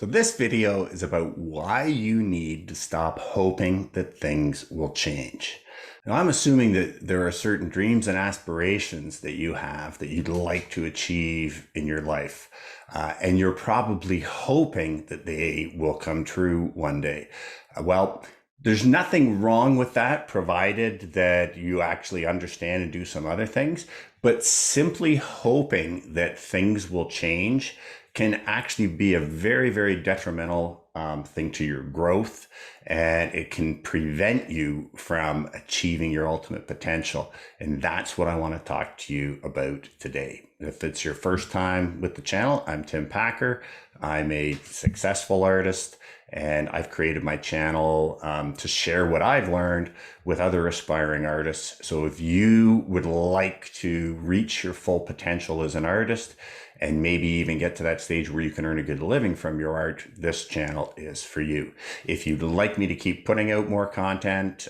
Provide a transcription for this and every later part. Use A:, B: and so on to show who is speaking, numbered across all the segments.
A: So this video is about why you need to stop hoping that things will change. Now, I'm assuming that there are certain dreams and aspirations that you have that you'd like to achieve in your life. And you're probably hoping that they will come true one day. Well, there's nothing wrong with that, provided that you actually understand and do some other things. But simply hoping that things will change can actually be a very, very detrimental thing to your growth, and it can prevent you from achieving your ultimate potential. And that's what I want to talk to you about today. If it's your first time with the channel, I'm Tim Packer. I'm a successful artist, and I've created my channel to share what I've learned with other aspiring artists. So if you would like to reach your full potential as an artist, and maybe even get to that stage where you can earn a good living from your art, this channel is for you. If you'd like me to keep putting out more content,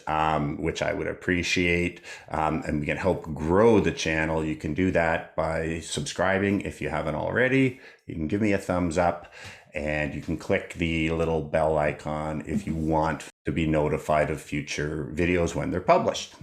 A: which I would appreciate, and we can help grow the channel, you can do that by subscribing if you haven't already. You can give me a thumbs up, and you can click the little bell icon if you want to be notified of future videos when they're published.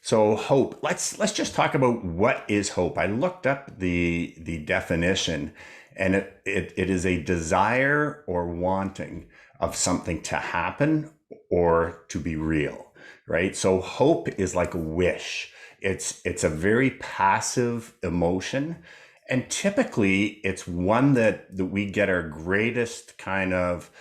A: So hope, let's just talk about what is hope. I looked up the definition, and it is a desire or wanting of something to happen or to be real, right? So hope is like a wish. It's a very passive emotion, and typically it's one that we get our greatest kind of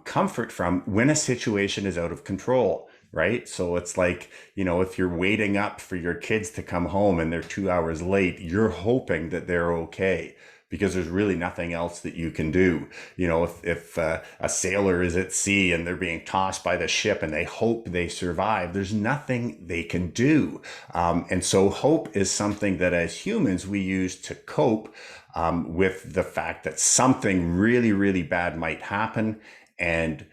A: comfort from when a situation is out of control. Right? So it's like, if you're waiting up for your kids to come home and they're 2 hours late, you're hoping that they're okay because there's really nothing else that you can do. If a sailor is at sea and they're being tossed by the ship and they hope they survive, there's nothing they can do. And so hope is something that as humans we use to cope with the fact that something really, really bad might happen, and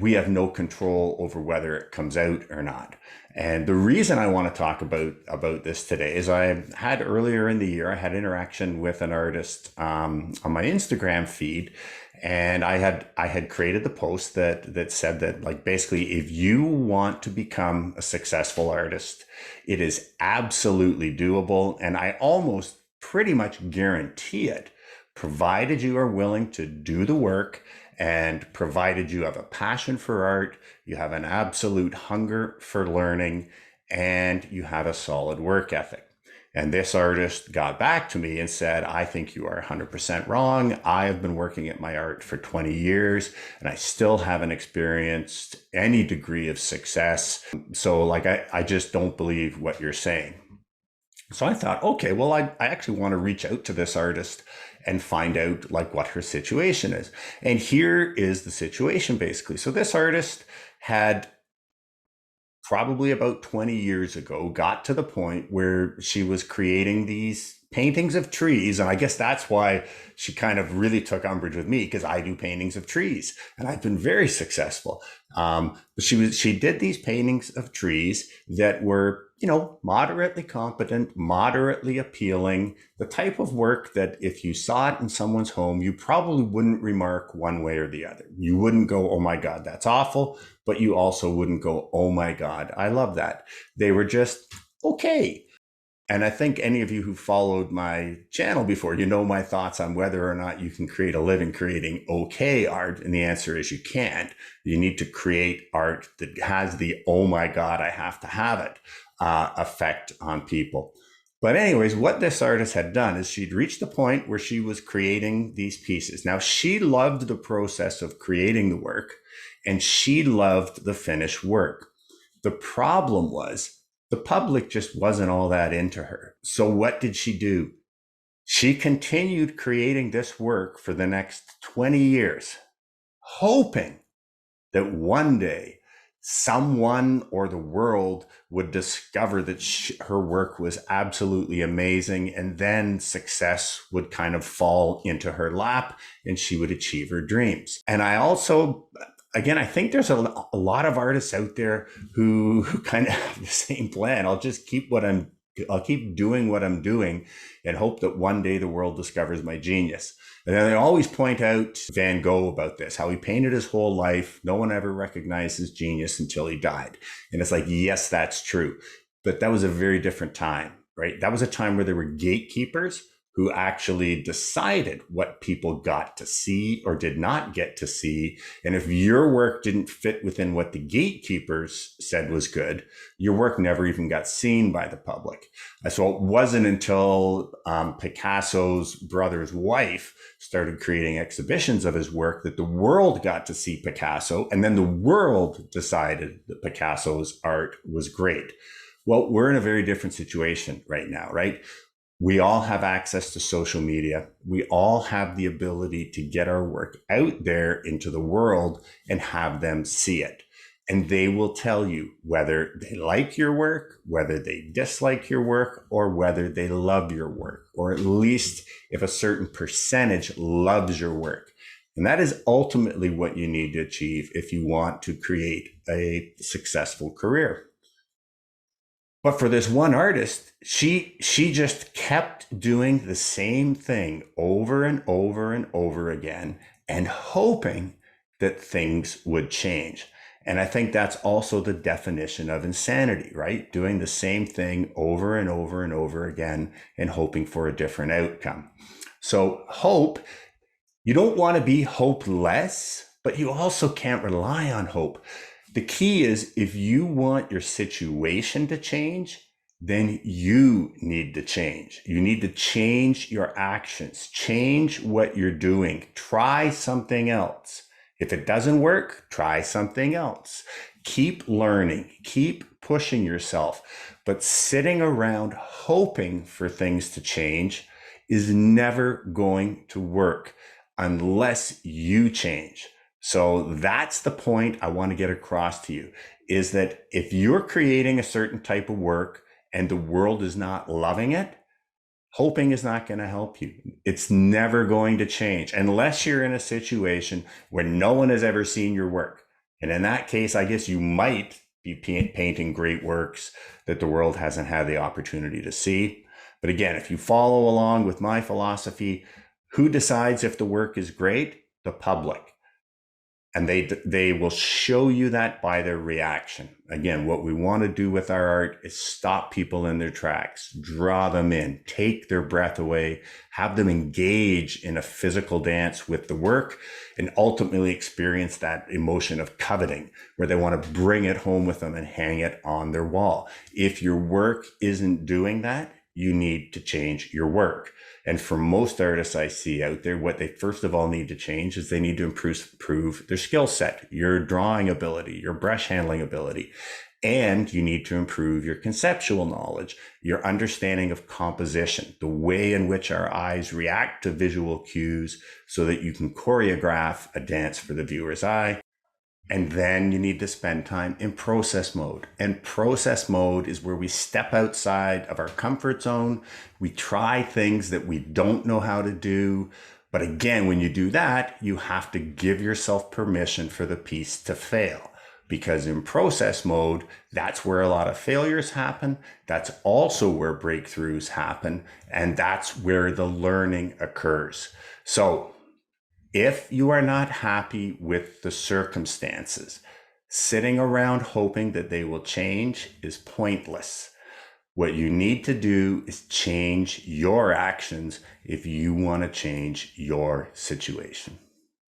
A: we have no control over whether it comes out or not. And the reason I want to talk about this today is I had earlier in the year, I had interaction with an artist on my Instagram feed. And I had created the post that said that, like, basically, if you want to become a successful artist, it is absolutely doable. And I almost pretty much guarantee it, provided you are willing to do the work, and provided you have a passion for art, you have an absolute hunger for learning, and you have a solid work ethic. And this artist got back to me and said, I think you are 100% wrong. I have been working at my art for 20 years, and I still haven't experienced any degree of success. So I just don't believe what you're saying. So I thought, okay, well, I actually want to reach out to this artist and find out what her situation is. And here is the situation basically. So this artist had probably about 20 years ago got to the point where she was creating these paintings of trees. And I guess that's why she kind of really took umbrage with me, because I do paintings of trees and I've been very successful. But she did these paintings of trees that were, moderately competent, moderately appealing, the type of work that if you saw it in someone's home, you probably wouldn't remark one way or the other. You wouldn't go, oh my God, that's awful. But you also wouldn't go, oh my God, I love that. They were just okay. And I think any of you who followed my channel before, my thoughts on whether or not you can create a living creating okay art. And the answer is you can't. You need to create art that has the, oh my God, I have to have it effect on people. But anyways, what this artist had done is she'd reached the point where she was creating these pieces. Now, she loved the process of creating the work, and she loved the finished work. The problem was, the public just wasn't all that into her. So what did she do? She continued creating this work for the next 20 years, hoping that one day someone or the world would discover that her work was absolutely amazing, and then success would kind of fall into her lap and she would achieve her dreams. And I also, again, I think there's a lot of artists out there who kind of have the same plan. I'll just keep what I'm I'll keep doing what I'm doing and hope that one day the world discovers my genius. And then they always point out Van Gogh about this, how he painted his whole life. No one ever recognized his genius until he died. And it's like, yes, that's true. But that was a very different time, right? That was a time where there were gatekeepers who actually decided what people got to see or did not get to see. And if your work didn't fit within what the gatekeepers said was good, your work never even got seen by the public. So it wasn't until Picasso's brother's wife started creating exhibitions of his work that the world got to see Picasso. And then the world decided that Picasso's art was great. Well, we're in a very different situation right now, right? We all have access to social media. We all have the ability to get our work out there into the world and have them see it. And they will tell you whether they like your work, whether they dislike your work, or whether they love your work, or at least if a certain percentage loves your work. And that is ultimately what you need to achieve if you want to create a successful career. But for this one artist, she just kept doing the same thing over and over and over again and hoping that things would change. And I think that's also the definition of insanity, right? Doing the same thing over and over and over again and hoping for a different outcome. So hope, you don't want to be hopeless, but you also can't rely on hope. The key is if you want your situation to change, then you need to change. You need to change your actions, change what you're doing, try something else. If it doesn't work, try something else. Keep learning, keep pushing yourself. But sitting around hoping for things to change is never going to work unless you change. So that's the point I want to get across to you, is that if you're creating a certain type of work and the world is not loving it, hoping is not going to help you. It's never going to change unless you're in a situation where no one has ever seen your work. And in that case, I guess you might be painting great works that the world hasn't had the opportunity to see. But again, if you follow along with my philosophy, who decides if the work is great? The public. And they will show you that by their reaction. Again, what we want to do with our art is stop people in their tracks, draw them in, take their breath away, have them engage in a physical dance with the work, and ultimately experience that emotion of coveting, where they want to bring it home with them and hang it on their wall. If your work isn't doing that, you need to change your work. And for most artists I see out there, what they first of all need to change is they need to improve their skill set, your drawing ability, your brush handling ability. And you need to improve your conceptual knowledge, your understanding of composition, the way in which our eyes react to visual cues so that you can choreograph a dance for the viewer's eye. And then you need to spend time in process mode. And process mode is where we step outside of our comfort zone. We try things that we don't know how to do. But again, when you do that, you have to give yourself permission for the piece to fail. Because in process mode, that's where a lot of failures happen. That's also where breakthroughs happen. And that's where the learning occurs. So if you are not happy with the circumstances, sitting around hoping that they will change is pointless. What you need to do is change your actions if you want to change your situation.